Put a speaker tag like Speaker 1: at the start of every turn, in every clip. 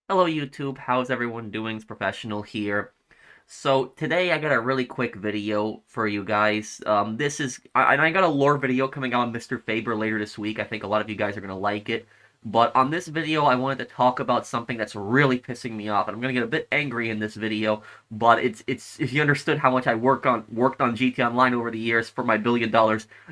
Speaker 1: Hello YouTube, how's everyone doing? It's Professional here. So today I got a really quick video for you guys. And I got a lore video coming out on Mr. Faber later this week. I think a lot of you guys are gonna like it. But on this video, I wanted to talk about something that's really pissing me off, and I'm gonna get a bit angry in this video. But it's if you understood how much I worked on GT Online over the years for my $1 billion,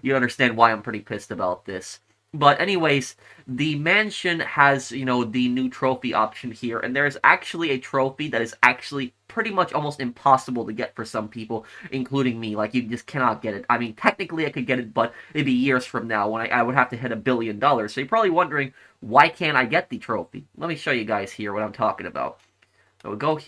Speaker 1: you understand why I'm pretty pissed about this. But anyways, the mansion has, the new trophy option here, and there's actually a trophy that is actually pretty much almost impossible to get for some people, including me. Like, you just cannot get it. I mean, technically I could get it, but it'd be years from now when I would have to hit $1 billion. So you're probably wondering, why can't I get the trophy? Let me show you guys here what I'm talking about. So go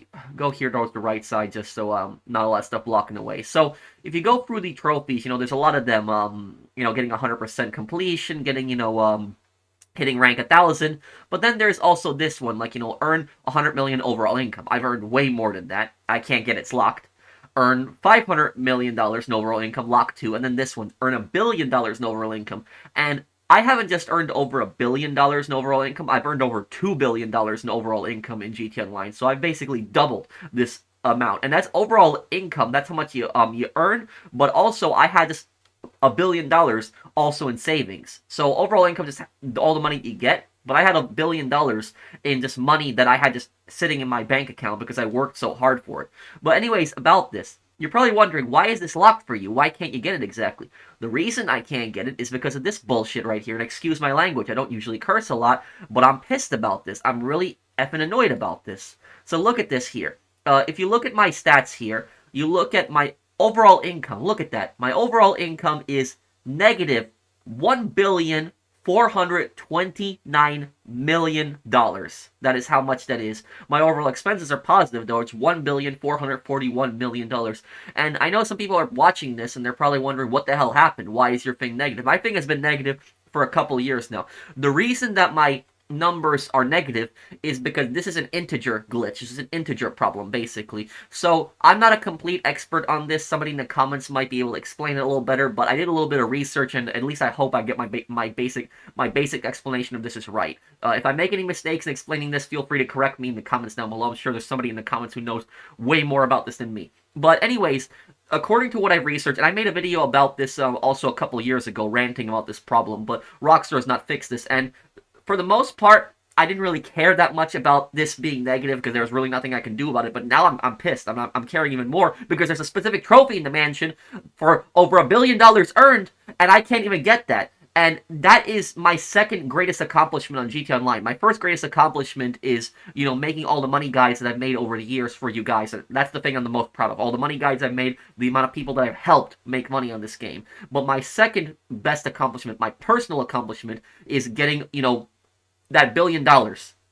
Speaker 1: here towards the right side, just so not a lot of stuff blocking the way. So if you go through the trophies, there's a lot of them. Getting 100% completion, getting hitting rank 1,000. But then there's also this one, like earn 100 million overall income. I've earned way more than that. I can't get it's locked. Earn $500 million in overall income, lock 2, and then this one, earn $1 billion in overall income. And I haven't just earned over $1 billion in overall income, I've earned over $2 billion in overall income in GT Online. So I've basically doubled this amount. And that's overall income, that's how much you earn, but also I had this $1 billion also in savings. So overall income, just all the money you get, but I had $1 billion in just money that I had just sitting in my bank account because I worked so hard for it. But anyways, about this, you're probably wondering, why is this locked for you? Why can't you get it exactly? The reason I can't get it is because of this bullshit right here, and excuse my language, I don't usually curse a lot, but I'm pissed about this. I'm really effing annoyed about this. So look at this here. If you look at my stats here, you look at my overall income. Look at that. My overall income is negative $1,429,000,000. That is how much that is. My overall expenses are positive, though. It's $1,441,000,000. And I know some people are watching this and they're probably wondering, what the hell happened? Why is your thing negative? My thing has been negative for a couple years now. The reason that my numbers are negative is because this is an integer glitch. This is an integer problem, basically. So I'm not a complete expert on this. Somebody in the comments might be able to explain it a little better, but I did a little bit of research, and at least I hope I get my basic explanation of this is right. If I make any mistakes in explaining this, feel free to correct me in the comments down below. I'm sure there's somebody in the comments who knows way more about this than me. But anyways, according to what I've researched, and I made a video about this also a couple years ago, ranting about this problem, but Rockstar has not fixed this, and for the most part, I didn't really care that much about this being negative because there was really nothing I can do about it. But now I'm pissed. I'm caring even more because there's a specific trophy in the mansion for over $1 billion earned, and I can't even get that. And that is my second greatest accomplishment on GT Online. My first greatest accomplishment is, making all the money guides that I've made over the years for you guys. And that's the thing I'm the most proud of. All the money guides I've made, the amount of people that I've helped make money on this game. But my second best accomplishment, my personal accomplishment, is getting, that $1 billion.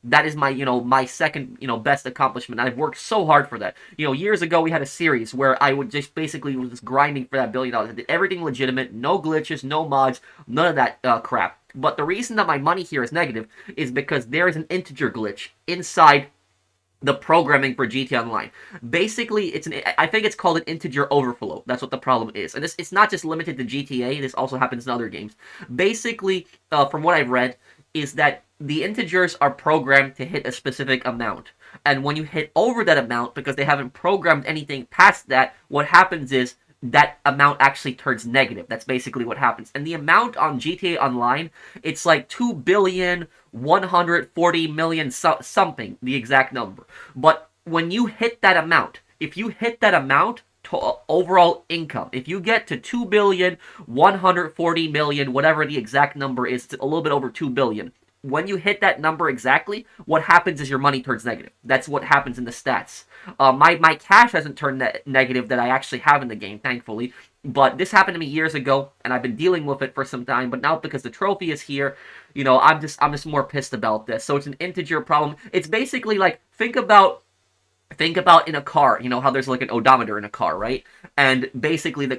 Speaker 1: That is my, my second, best accomplishment. I've worked so hard for that. Years ago we had a series where I would just basically was just grinding for that $1 billion. I did everything legitimate, no glitches, no mods, none of that crap. But the reason that my money here is negative is because there is an integer glitch inside the programming for GT Online. Basically, I think it's called an integer overflow. That's what the problem is. And it's not just limited to GTA, this also happens in other games. Basically, from what I've read, is that the integers are programmed to hit a specific amount. And when you hit over that amount, because they haven't programmed anything past that, what happens is that amount actually turns negative. That's basically what happens. And the amount on GTA Online, it's like 2,140,000,000 something, the exact number. But when you hit that amount, if you hit that amount to overall income, if you get to 2,140,000,000, whatever the exact number is, it's a little bit over 2 billion. When you hit that number exactly, what happens is your money turns negative. That's what happens in the stats. My cash hasn't turned negative that I actually have in the game, thankfully. But this happened to me years ago, and I've been dealing with it for some time. But now because the trophy is here, I'm just more pissed about this. So it's an integer problem. It's basically like, think about in a car, how there's like an odometer in a car, right? And basically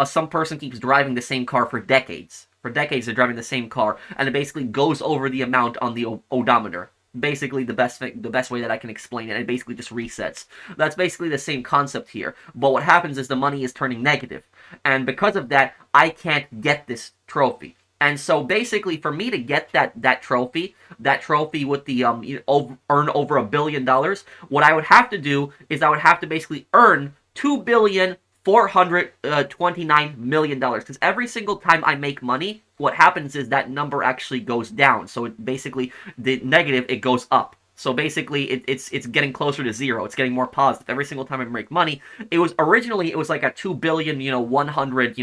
Speaker 1: some person keeps driving the same car for decades. For decades they're driving the same car, and it basically goes over the amount on the odometer. Basically the best way that I can explain it. It basically just resets. That's basically the same concept here. But what happens is the money is turning negative. And because of that, I can't get this trophy. And so basically, for me to get that trophy with the earn over $1 billion, what I would have to do is I would have to basically earn $2,429,000,000. Because every single time I make money, what happens is that number actually goes down. So it basically, the negative, it goes up. So basically, it's getting closer to zero. It's getting more positive every single time I make money. It was originally, it was like a 2 billion, 100,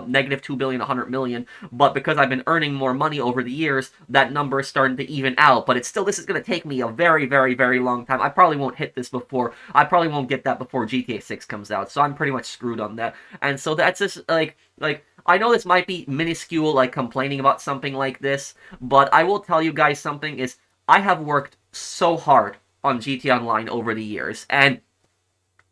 Speaker 1: negative 2 billion, 100 million. But because I've been earning more money over the years, that number is starting to even out. But it's still, this is going to take me a very, very, very long time. I probably won't hit this before. I probably won't get that before GTA 6 comes out. So I'm pretty much screwed on that. And so that's just like. I know this might be minuscule, like complaining about something like this, but I will tell you guys something is I have worked so hard on GTA Online over the years, and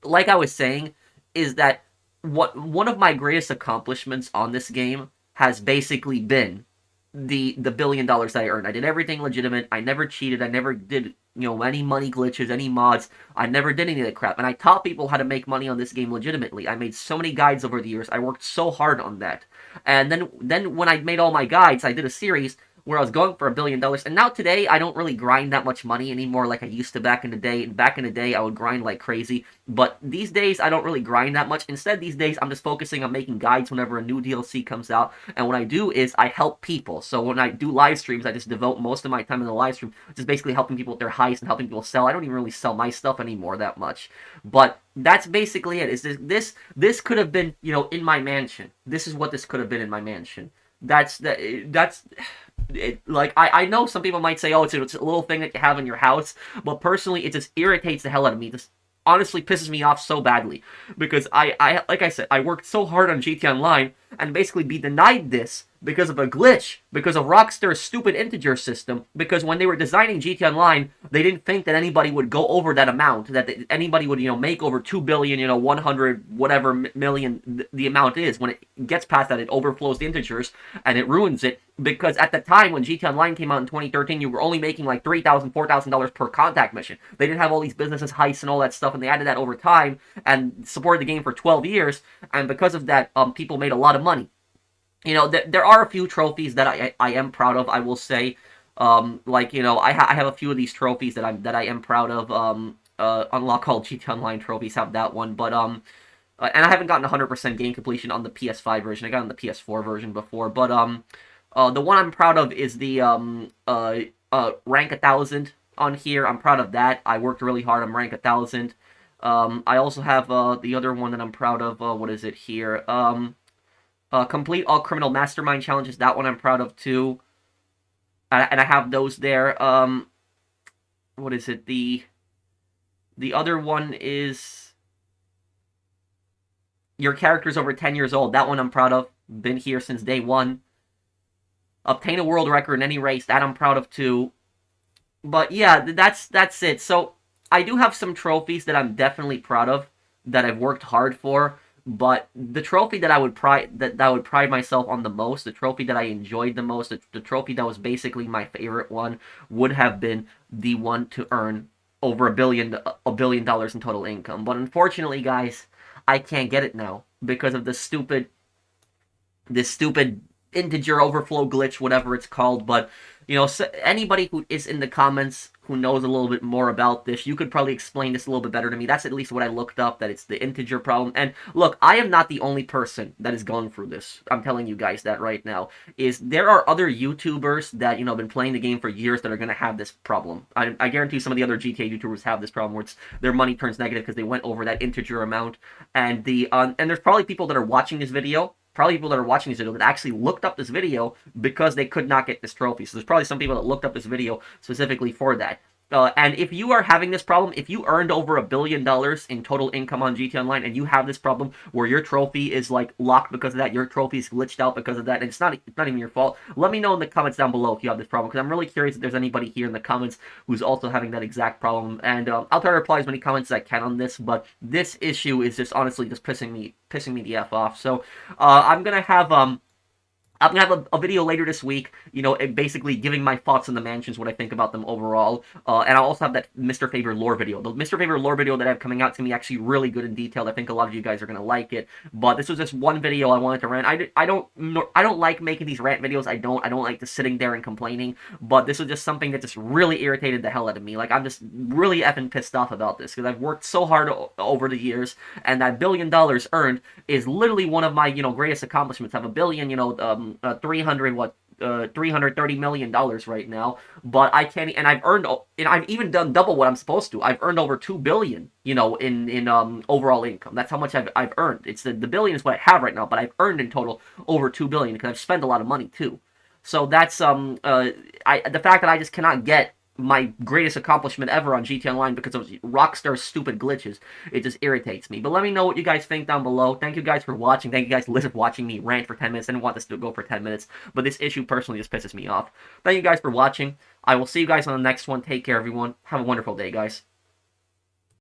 Speaker 1: like I was saying, is that one of my greatest accomplishments on this game has basically been the $1 billion that I earned. I did everything legitimate. I never cheated. I never did any money glitches, any mods. I never did any of that crap. And I taught people how to make money on this game legitimately. I made so many guides over the years. I worked so hard on that. And then when I made all my guides, I did a series where I was going for $1 billion. And now today, I don't really grind that much money anymore like I used to back in the day. And back in the day, I would grind like crazy. But these days, I don't really grind that much. Instead, these days, I'm just focusing on making guides whenever a new DLC comes out. And what I do is I help people. So when I do live streams, I just devote most of my time in the live stream just basically helping people with their heists and helping people sell. I don't even really sell my stuff anymore that much. But that's basically it. Is this could have been, in my mansion. This is what this could have been in my mansion. That's like, I know some people might say, oh, it's a little thing that you have in your house, but personally, it just irritates the hell out of me. This honestly pisses me off so badly, because I like I said, I worked so hard on GTA Online, and basically be denied this because of a glitch, because of Rockstar's stupid integer system, because when they were designing GTA Online, they didn't think that anybody would go over that amount, that anybody would, make over 2 billion, 100, whatever million the amount is. When it gets past that, it overflows the integers, and it ruins it, because at the time when GTA Online came out in 2013, you were only making like $3,000, $4,000 per contact mission. They didn't have all these businesses, heists, and all that stuff, and they added that over time, and supported the game for 12 years, and because of that, people made a lot of money. There are a few trophies that I am proud of, I will say. I have a few of these trophies that I am proud of. Unlock all GTA Online trophies, have that one, but and I haven't gotten 100% game completion on the PS5 version. I got on the PS4 version before, but the one I'm proud of is the rank 1,000 on here. I'm proud of that. I worked really hard on rank 1,000. I also have the other one that I'm proud of. What is it here? Complete all criminal mastermind challenges. That one I'm proud of too. And I have those there. What is it? The other one is your character's over 10 years old. That one I'm proud of. Been here since day one. Obtain a world record in any race. That I'm proud of too. But yeah, that's it. So I do have some trophies that I'm definitely proud of, that I've worked hard for. But the trophy that I would pride myself on the most, the trophy that I enjoyed the most, the trophy that was basically my favorite one, would have been the one to earn over $1 billion in total income. But unfortunately, guys, I can't get it now because of this stupid integer overflow glitch, whatever it's called. But so anybody who is in the comments who knows a little bit more about this, you could probably explain this a little bit better to me. That's at least what I looked up, that it's the integer problem. And look, I am not the only person that is going through this. I'm telling you guys that right now. There are other YouTubers that, been playing the game for years that are going to have this problem. I guarantee some of the other GTA YouTubers have this problem where their money turns negative because they went over that integer amount. And and there's probably people that are watching this video that actually looked up this video because they could not get this trophy. So there's probably some people that looked up this video specifically for that. And if you are having this problem, if you earned over $1 billion in total income on GTA Online and you have this problem where your trophy is like locked because of that, your trophy is glitched out because of that, and it's not even your fault, let me know in the comments down below if you have this problem, because I'm really curious if there's anybody here in the comments who's also having that exact problem. And I'll try to reply as many comments as I can on this, but this issue is just honestly just pissing me the F off. So I'm gonna have I'm gonna have a video later this week, basically giving my thoughts on the mansions, what I think about them overall, and I'll also have that Mr. Faber lore video. The Mr. Faber lore video that I have coming out is gonna be actually really good and detailed. I think a lot of you guys are gonna like it. But this was just one video I wanted to rant. I don't like making these rant videos. I don't like just sitting there and complaining. But this was just something that just really irritated the hell out of me. Like, I'm just really effing pissed off about this because I've worked so hard over the years, and that $1 billion earned is literally one of my greatest accomplishments. I have a billion, 300 what 330 million dollars right now, but I can't, and I've even done double what I'm supposed to. I've earned over 2 billion, in overall income. That's how much I've earned. It's the billion is what I have right now, but I've earned in total over 2 billion because I've spent a lot of money too. So that's the fact that I just cannot get my greatest accomplishment ever on GTA Online because of Rockstar's stupid glitches. It just irritates me. But let me know what you guys think down below. Thank you guys for watching. Thank you guys for watching me rant for 10 minutes. I didn't want this to go for 10 minutes, but this issue personally just pisses me off. Thank you guys for watching. I will see you guys on the next one. Take care, everyone. Have a wonderful day, guys.